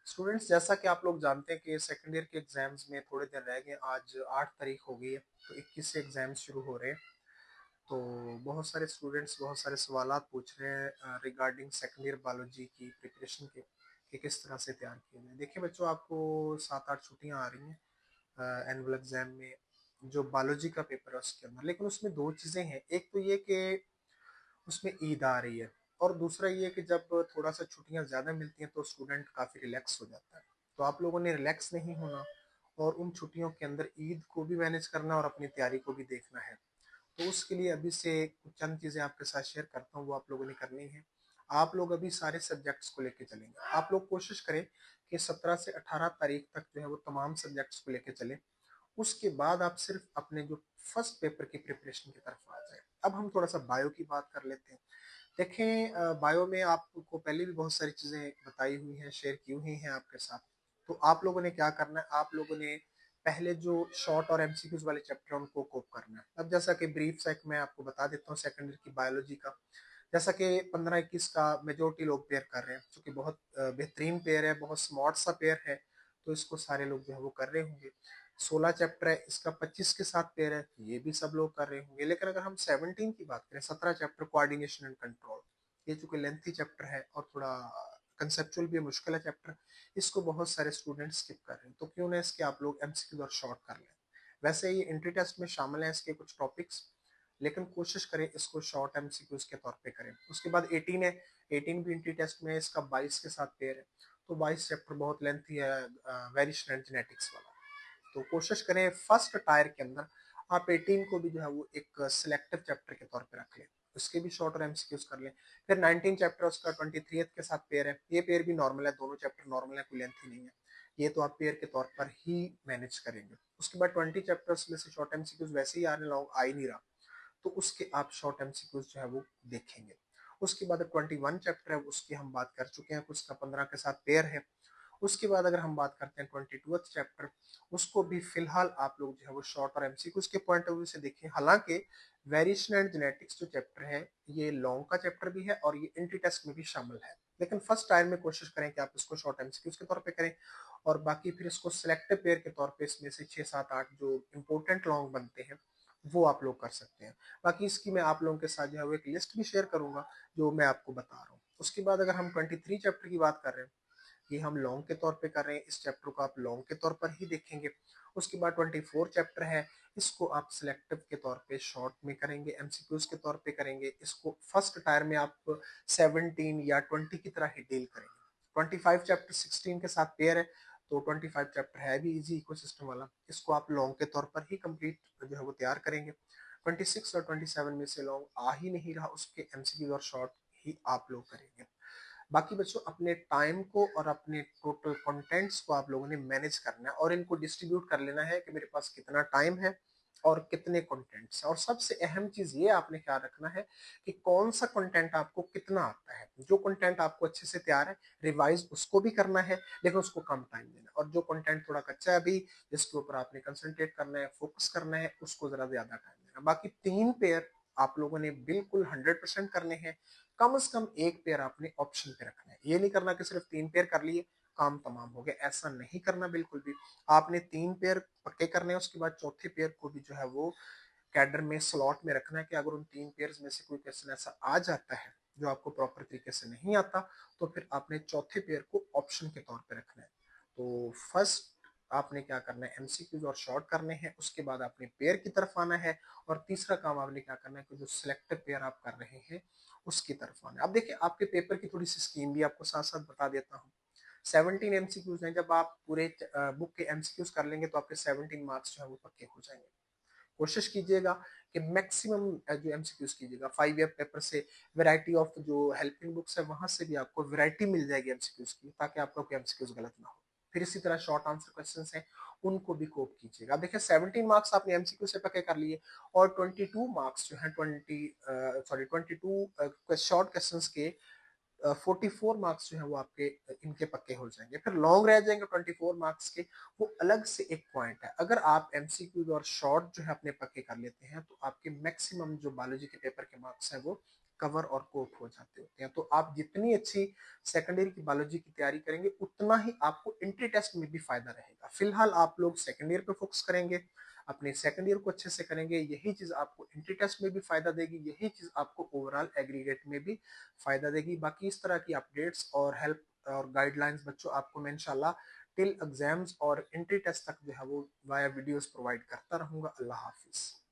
Students, जैसा कि आप लोग जानते हैं कि सेकेंड ईयर के एग्जाम्स में थोड़े दिन रह गए। आज 8 तारीख हो गई है, तो 21 से एग्जाम्स शुरू हो रहे हैं। तो बहुत सारे स्टूडेंट्स बहुत सारे सवालात पूछ रहे हैं रिगार्डिंग सेकेंड ईयर बायोलॉजी की प्रिपरेशन के कि किस तरह से तैयार किए जाए। देखिए बच्चों, आपको 7-8 छुट्टियां आ रही हैं एनुअल एग्जाम में। जो बायोलॉजी का पेपर है उसके अंदर, लेकिन उसमें दो चीज़ें हैं। एक तो ये कि उसमें ईद आ रही है, और दूसरा ये कि जब थोड़ा सा छुट्टियां ज़्यादा मिलती हैं तो स्टूडेंट काफ़ी रिलैक्स हो जाता है। तो आप लोगों ने रिलैक्स नहीं होना, और उन छुट्टियों के अंदर ईद को भी मैनेज करना और अपनी तैयारी को भी देखना है। तो उसके लिए अभी से कुछ चंद चीज़ें आपके साथ शेयर करता हूँ, वो आप लोगों ने करनी है। आप लोग अभी सारे सब्जेक्ट्स को लेके चलेंगे। आप लोग कोशिश करें कि 17 से 18 तारीख तक जो है वो तमाम सब्जेक्ट्स को लेके चले। उसके बाद आप सिर्फ अपने जो फर्स्ट पेपर की प्रिपरेशन की तरफ आ जाए। अब हम थोड़ा सा बायो की बात कर लेते हैं। देखें, बायो में आपको पहले भी बहुत सारी चीज़ें बताई हुई हैं, शेयर की हुई हैं आपके साथ। तो आप लोगों ने क्या करना है, आप लोगों ने पहले जो शॉर्ट और एमसीक्यूज वाले चैप्टर हैं उनको कोप करना है। अब जैसा कि ब्रीफ सेक मैं आपको बता देता हूँ सेकेंड ईयर की बायोलॉजी का। जैसा कि 15-21 का मेजोरिटी लोग पेयर कर रहे हैं, जो कि बहुत बेहतरीन पेयर है, बहुत स्मार्ट सा पेयर है। तो इसको सारे लोग जो है वो कर रहे होंगे। 16 चैप्टर है, इसका 25 के साथ पेयर है, ये भी सब लोग कर रहे होंगे। लेकिन अगर हम 17 की बात करें, 17 चैप्टर कोऑर्डिनेशन एंड कंट्रोल, ये चूंकि लेंथी चैप्टर है और थोड़ा कंसेप्चुअल भी मुश्किल है चैप्टर, इसको बहुत सारे स्टूडेंट स्किप कर रहे हैं। तो क्यों ना इसके आप लोग एमसीक्यू और शॉर्ट कर लें। वैसे ये एंट्री टेस्ट में शामिल है इसके कुछ टॉपिक्स, लेकिन कोशिश करें इसको शॉर्ट एमसीक्यूज के तौर पे करें। उसके बाद 18 है, 18 भी एंट्री टेस्ट में है, इसका 22 के साथ पेयर है। तो 22 चैप्टर बहुत लेंथी है, वेरिएशन एंड जेनेटिक्स वाला। तो कोशिश करें फर्स्ट टायर के अंदर आप 18 को भी जो है वो एक सिलेक्टिव चैप्टर के तौर पे रख लें, उसके भी शॉर्ट और एमसीक्यूज कर लें। फिर 19 चैप्टर उसका 23 के साथ पेयर है, ये पेयर भी नॉर्मल है, दोनों चैप्टर नॉर्मल है, कोई लेंथ ही नहीं है। ये तो आप पेयर के तौर पर ही मैनेज करेंगे। उसके बाद 20 चैप्टर्स में से शॉर्ट एमसीक्यूज वैसे ही आने लॉन्ग आ ही नहीं रहा, तो उसके आप शॉर्ट एमसीक्यूज जो है वो देखेंगे। उसके बाद 21 चैप्टर है, उसकी हम बात कर चुके हैं, कुछ का 15 के साथ पेयर है। उसके बाद अगर हम बात करते हैं 22 चैप्टर, उसको भी फिलहाल आप लोग जो है वो शॉर्ट और एमसीक्यूज के पॉइंट ऑफ व्यू से देखें। हालांकि वेरिएशन एंड जेनेटिक्स जो चैप्टर है, ये लॉन्ग का चैप्टर भी है और ये एंट्री टेस्ट में भी शामिल है। लेकिन फर्स्ट टाइम में कोशिश करें कि आप इसको शॉर्ट एमसीक्यूज के तौर पे करें, और बाकी फिर इसको सिलेक्टिव पेयर के तौर पे इसमें से 6-7-8 जो इंपॉर्टेंट लॉन्ग बनते हैं वो आप लोग कर सकते हैं। बाकी इसकी मैं आप लोगों के साथ जो है वो एक लिस्ट भी शेयर करूंगा जो मैं आपको बता रहा हूँ। उसके बाद अगर हम 23 चैप्टर की बात कर रहे हैं, ये हम लॉन्ग के तौर पे कर रहे हैं, इस चैप्टर को आप लॉन्ग के तौर पर ही देखेंगे। उसके बाद 24 चैप्टर है, इसको आप सिलेक्टिव के तौर पे शॉर्ट में करेंगे, एमसीक्यूज के तौर पे करेंगे। इसको फर्स्ट टायर में आप 17 या 20 की तरह ही डील करेंगे। 25 चैप्टर 16 के साथ पेयर है, तो 25 चैप्टर है भी इजी इकोसिस्टम वाला, इसको आप लॉन्ग के तौर पर ही कंप्लीट जो है वो तैयार करेंगे। 26 और 27 में से लॉन्ग आ ही नहीं रहा, उसके एमसीक्यू और शॉर्ट ही आप लोग करेंगे। बाकी बच्चों, अपने टाइम को और अपने टोटल कंटेंट्स को आप लोगों ने मैनेज करना है और इनको डिस्ट्रीब्यूट कर लेना है कि मेरे पास कितना टाइम है और कितने कंटेंट्स है। और सबसे अहम चीज ये आपने ख्याल रखना है कि कौन सा कंटेंट आपको कितना आता है। जो कंटेंट आपको अच्छे से तैयार है, रिवाइज उसको भी करना है, लेकिन उसको कम टाइम देना। और जो कंटेंट थोड़ा कच्चा है अभी, जिसके ऊपर आपने कंसंट्रेट करना है, फोकस करना है, उसको जरा ज्यादा टाइम देना। बाकी 3 पेयर आप लोगों ने बिल्कुल 100% करने हैं। कम से कम एक पेयर आपने ऑप्शन पे रखना है। ये नहीं करना कि सिर्फ 3 पेयर कर लिए काम तमाम हो गया, ऐसा नहीं करना बिल्कुल भी। आपने 3 पेयर पक्के करने हैं, उसके बाद चौथे पेयर को भी जो है वो कैडर में स्लॉट में रखना है कि अगर उन 3 पेयर्स में से कोई क्वेश्चन ऐसा आ जाता है जो आपको प्रॉपर तरीके से नहीं आता, तो फिर आपने चौथे पेयर को ऑप्शन के तौर पे रखना है। तो फर्स्ट आपने क्या करना है, एमसीक्यूज और शॉर्ट करने हैं, उसके बाद आपने पेयर की तरफ आना है, और तीसरा काम आपने क्या करना है कि जो सिलेक्टिव पेयर आप कर रहे हैं उसकी तरफ आना है। अब देखिए, आपके पेपर की थोड़ी सी स्कीम भी आपको साथ साथ बता देता हूँ। 17 एमसीक्यूज हैं, जब आप पूरे बुक के एमसीक्यूज कर लेंगे तो आपके 17 मार्क्स जो है वो पक्के हो जाएंगे। कोशिश कीजिएगा कि मैक्सिमम जो एमसीक्यूज कीजिएगा। 5 ईयर पेपर से वैरायटी ऑफ जो हेल्पिंग बुक्स है वहां से भी आपको वैरायटी मिल जाएगी एमसीक्यूज की, ताकि आपका कोई एमसीक्यूज गलत ना हो। फिर इसी तरह शॉर्ट आंसर क्वेश्चंस हैं, उनको भी कोप कीजिएगा। अब देखिए, 17 मार्क्स आपने एमसीक्यू से पक्के कर लिए, और 22 मार्क्स जो है 22 शॉर्ट क्वेश्चंस के 44 मार्क्स जो है वो आपके इनके पक्के हो जाएंगे। फिर लॉन्ग रह जाएंगे 24 मार्क्स के, वो अलग से एक पॉइंट है। अगर आप एमसीक्यूज और शॉर्ट जो है अपने पक्के कर लेते हैं, तो आपके मैक्सिमम जो बायोलॉजी के पेपर के मार्क्स हैं वो कवर और कोप हो जाते होते हैं। तो आप जितनी अच्छी सेकेंड ईयर की बायोलॉजी की तैयारी करेंगे उतना ही आपको एंट्री टेस्ट में भी फायदा रहेगा। फिलहाल आप लोग सेकेंड ईयर पे फोकस करेंगे, अपने सेकंड ईयर को अच्छे से करेंगे, यही चीज आपको एंट्री टेस्ट में भी फायदा देगी, यही चीज आपको ओवरऑल एग्रीगेट में भी फायदा देगी। बाकी इस तरह की अपडेट्स और हेल्प और गाइडलाइंस बच्चों आपको मैं इंशाल्लाह टिल एग्जाम्स और एंट्री टेस्ट तक जो है वो वाया वीडियोस प्रोवाइड करता रहूंगा। अल्लाह हाफिज।